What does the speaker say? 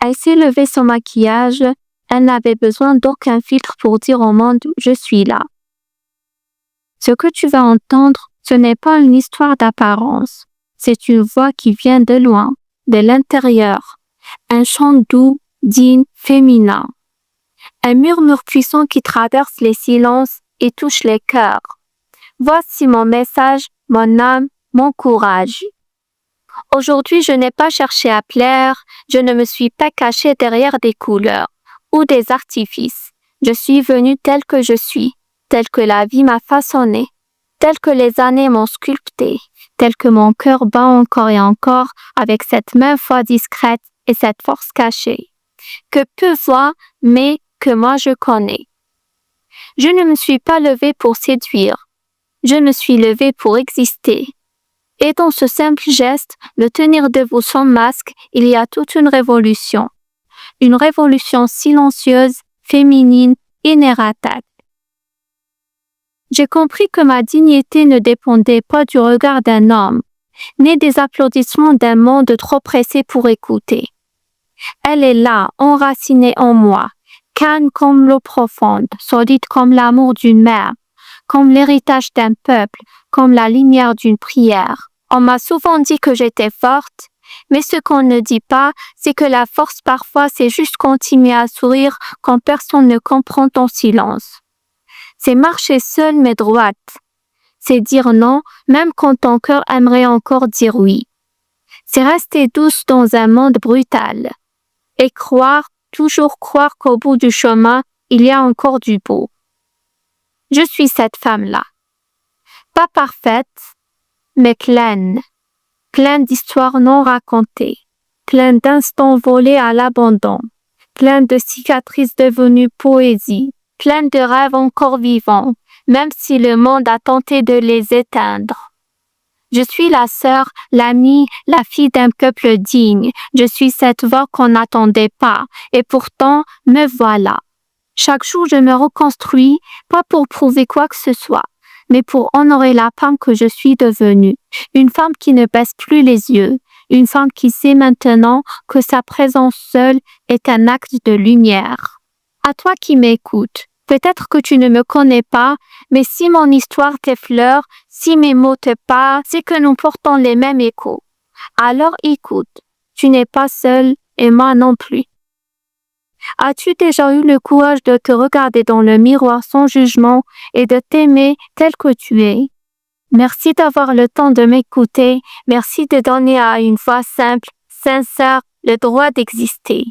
Elle s'est levée sans maquillage. Elle n'avait besoin d'aucun filtre pour dire au monde « Je suis là ». Ce que tu vas entendre, ce n'est pas une histoire d'apparence. C'est une voix qui vient de loin, de l'intérieur. Un chant doux, digne, féminin. Un murmure puissant qui traverse les silences et touche les cœurs. Voici mon message, mon âme, mon courage. Aujourd'hui, je n'ai pas cherché à plaire, je ne me suis pas cachée derrière des couleurs ou des artifices. Je suis venue telle que je suis, telle que la vie m'a façonnée, telle que les années m'ont sculptée, telle que mon cœur bat encore et encore avec cette même foi discrète et cette force cachée, que peu voient, mais que moi je connais. Je ne me suis pas levée pour séduire, je me suis levée pour exister. Et dans ce simple geste, le tenir debout sans masque, il y a toute une révolution silencieuse, féminine, inératable. J'ai compris que ma dignité ne dépendait pas du regard d'un homme, ni des applaudissements d'un monde trop pressé pour écouter. Elle est là, enracinée en moi, calme comme l'eau profonde, solide comme l'amour d'une mère, comme l'héritage d'un peuple, comme la lumière d'une prière. On m'a souvent dit que j'étais forte, mais ce qu'on ne dit pas, c'est que la force parfois c'est juste continuer à sourire quand personne ne comprend ton silence. C'est marcher seul mais droite. C'est dire non même quand ton cœur aimerait encore dire oui. C'est rester douce dans un monde brutal. Et toujours croire qu'au bout du chemin, il y a encore du beau. Je suis cette femme-là. Pas parfaite, mais pleine d'histoires non racontées, pleine d'instants volés à l'abandon, pleine de cicatrices devenues poésie, pleine de rêves encore vivants, même si le monde a tenté de les éteindre. Je suis la sœur, l'amie, la fille d'un peuple digne. Je suis cette voix qu'on n'attendait pas, et pourtant, me voilà. Chaque jour, je me reconstruis, pas pour prouver quoi que ce soit, mais pour honorer la femme que je suis devenue. Une femme qui ne baisse plus les yeux, une femme qui sait maintenant que sa présence seule est un acte de lumière. À toi qui m'écoutes, peut-être que tu ne me connais pas, mais si mon histoire t'effleure, si mes mots te parlent, c'est que nous portons les mêmes échos. Alors écoute, tu n'es pas seule et moi non plus. As-tu déjà eu le courage de te regarder dans le miroir sans jugement et de t'aimer tel que tu es? Merci d'avoir le temps de m'écouter. Merci de donner à une voix simple, sincère, le droit d'exister.